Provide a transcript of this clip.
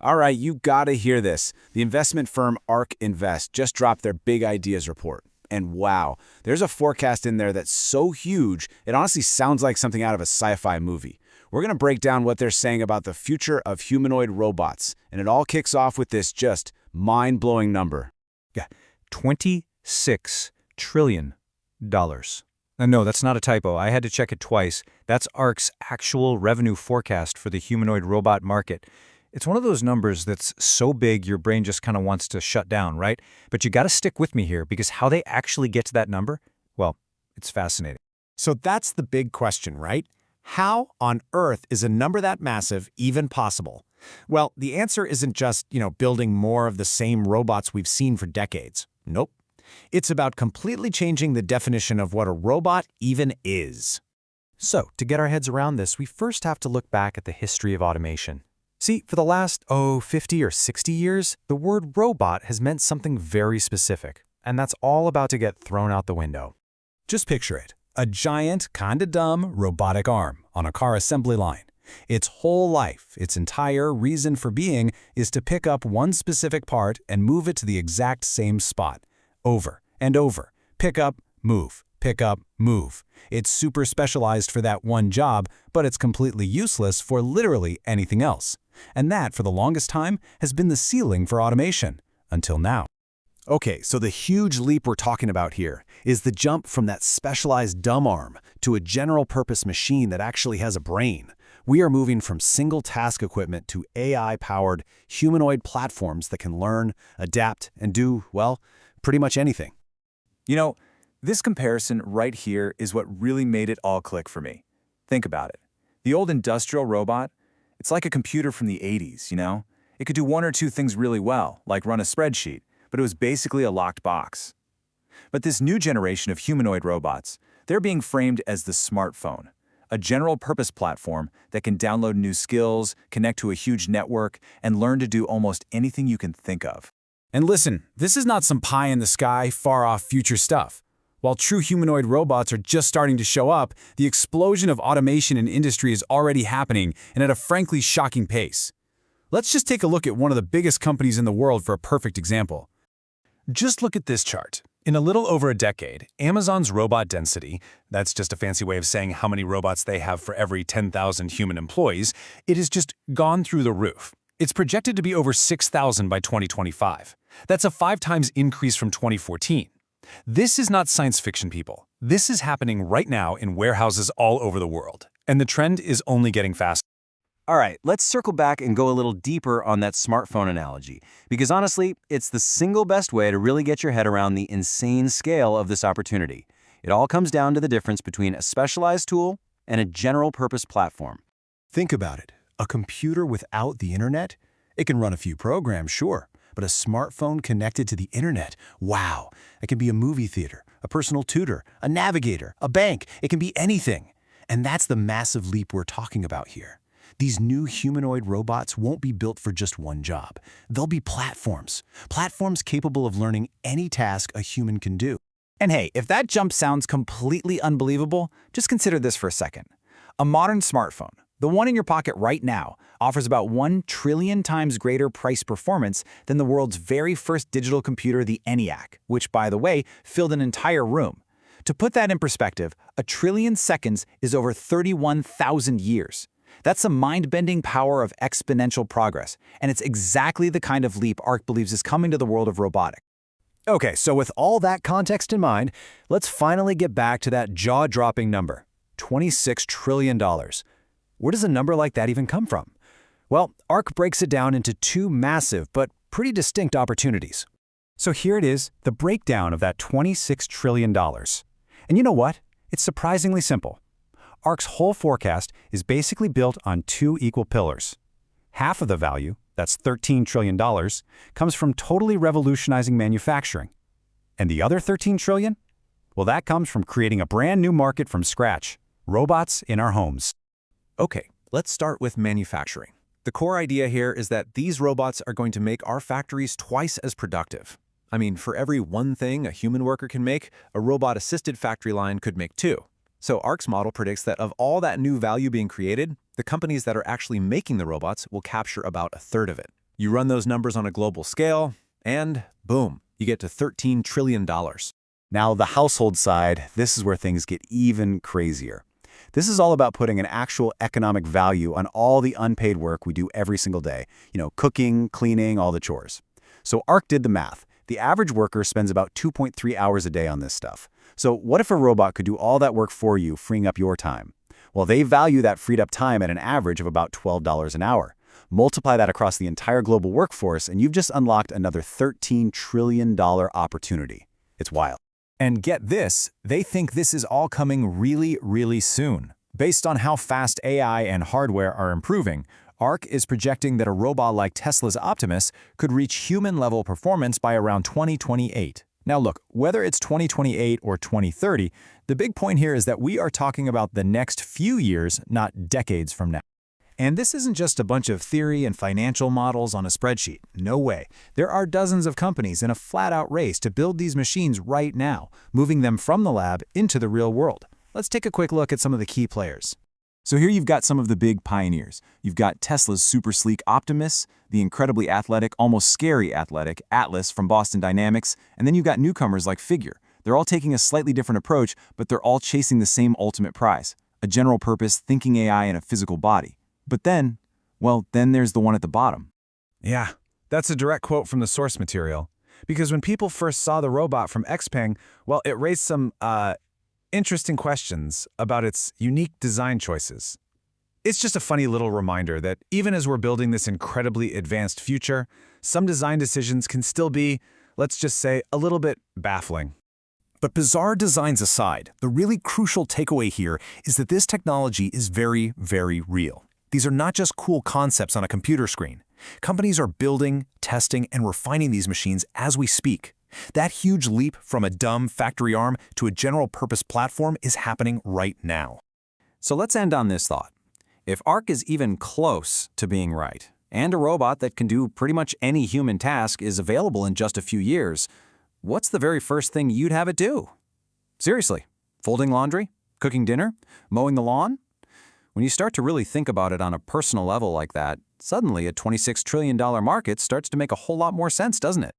All right, you gotta hear this. The investment firm ARK Invest just dropped their Big Ideas report. And wow, there's a forecast in there that's so huge, it honestly sounds like something out of a sci-fi movie. We're gonna break down what they're saying about the future of humanoid robots, and it all kicks off with this just mind-blowing number. Yeah, $26 trillion. No, that's not a typo. I had to check it twice. That's ARK's actual revenue forecast for the humanoid robot market. It's one of those numbers that's so big your brain just kind of wants to shut down, right? But you got to stick with me here because how they actually get to that number, well, it's fascinating. So that's the big question, right? How on earth is a number that massive even possible? Well, the answer isn't just, building more of the same robots we've seen for decades. Nope. It's about completely changing the definition of what a robot even is. So, to get our heads around this, we first have to look back at the history of automation. See, for the last, 50 or 60 years, the word robot has meant something very specific, and that's all about to get thrown out the window. Just picture it. A giant, kinda dumb, robotic arm on a car assembly line. Its whole life, its entire reason for being, is to pick up one specific part and move it to the exact same spot. Over and over. Pick up, move. Pick up, move. It's super specialized for that one job, but it's completely useless for literally anything else. And that, for the longest time, has been the ceiling for automation. Until now. Okay, so the huge leap we're talking about here is the jump from that specialized dumb arm to a general-purpose machine that actually has a brain. We are moving from single-task equipment to AI-powered humanoid platforms that can learn, adapt, and do, well, pretty much anything. This comparison right here is what really made it all click for me. Think about it. The old industrial robot, it's like a computer from the 80s, It could do one or two things really well, like run a spreadsheet, but it was basically a locked box. But this new generation of humanoid robots, they're being framed as the smartphone, a general-purpose platform that can download new skills, connect to a huge network, and learn to do almost anything you can think of. And listen, this is not some pie-in-the-sky, far-off future stuff. While true humanoid robots are just starting to show up, the explosion of automation in industry is already happening and at a frankly shocking pace. Let's just take a look at one of the biggest companies in the world for a perfect example. Just look at this chart. In a little over a decade, Amazon's robot density, that's just a fancy way of saying how many robots they have for every 10,000 human employees, it has just gone through the roof. It's projected to be over 6,000 by 2025. That's a 5 times increase from 2014. This is not science fiction, people. This is happening right now in warehouses all over the world. And the trend is only getting faster. All right, let's circle back and go a little deeper on that smartphone analogy, because honestly, it's the single best way to really get your head around the insane scale of this opportunity. It all comes down to the difference between a specialized tool and a general-purpose platform. Think about it. A computer without the internet? It can run a few programs, sure, but a smartphone connected to the internet, wow. It can be a movie theater, a personal tutor, a navigator, a bank. It can be anything. And that's the massive leap we're talking about here. These new humanoid robots won't be built for just one job. They'll be platforms. Platforms capable of learning any task a human can do. And hey, if that jump sounds completely unbelievable, just consider this for a second. A modern smartphone, the one in your pocket right now, offers about 1 trillion times greater price performance than the world's very first digital computer, the ENIAC, which, by the way, filled an entire room. To put that in perspective, 1 trillion seconds is over 31,000 years. That's the mind-bending power of exponential progress, and it's exactly the kind of leap ARK believes is coming to the world of robotics. Okay, so with all that context in mind, let's finally get back to that jaw-dropping number, $26 trillion. Where does a number like that even come from? Well, ARK breaks it down into 2 massive but pretty distinct opportunities. So here it is, the breakdown of that $26 trillion. And you know what? It's surprisingly simple. ARK's whole forecast is basically built on 2 equal pillars. Half of the value, that's $13 trillion, comes from totally revolutionizing manufacturing. And the other $13 trillion? Well, that comes from creating a brand new market from scratch, robots in our homes. Okay, let's start with manufacturing. The core idea here is that these robots are going to make our factories twice as productive. I mean, for every one thing a human worker can make, a robot-assisted factory line could make 2. So ARK's model predicts that of all that new value being created, the companies that are actually making the robots will capture about 1/3 of it. You run those numbers on a global scale, and boom, you get to $13 trillion. Now, the household side, this is where things get even crazier. This is all about putting an actual economic value on all the unpaid work we do every single day. Cooking, cleaning, all the chores. So ARC did the math. The average worker spends about 2.3 hours a day on this stuff. So what if a robot could do all that work for you, freeing up your time? Well, they value that freed up time at an average of about $12 an hour. Multiply that across the entire global workforce, and you've just unlocked another $13 trillion opportunity. It's wild. And get this, they think this is all coming really, really soon. Based on how fast AI and hardware are improving, ARC is projecting that a robot like Tesla's Optimus could reach human-level performance by around 2028. Now look, whether it's 2028 or 2030, the big point here is that we are talking about the next few years, not decades from now. And this isn't just a bunch of theory and financial models on a spreadsheet. No way. There are dozens of companies in a flat-out race to build these machines right now, moving them from the lab into the real world. Let's take a quick look at some of the key players. So here you've got some of the big pioneers. You've got Tesla's super sleek Optimus, the incredibly athletic, almost scary athletic Atlas from Boston Dynamics, and then you've got newcomers like Figure. They're all taking a slightly different approach, but they're all chasing the same ultimate prize, a general-purpose thinking AI in a physical body. But then there's the one at the bottom. Yeah, that's a direct quote from the source material. Because when people first saw the robot from Xpeng, well, it raised some interesting questions about its unique design choices. It's just a funny little reminder that even as we're building this incredibly advanced future, some design decisions can still be, let's just say, a little bit baffling. But bizarre designs aside, the really crucial takeaway here is that this technology is very, very real. These are not just cool concepts on a computer screen. Companies are building, testing, and refining these machines as we speak. That huge leap from a dumb factory arm to a general-purpose platform is happening right now. So let's end on this thought. If ARC is even close to being right, and a robot that can do pretty much any human task is available in just a few years, what's the very first thing you'd have it do? Seriously, folding laundry? Cooking dinner? Mowing the lawn? When you start to really think about it on a personal level like that, suddenly a $26 trillion market starts to make a whole lot more sense, doesn't it?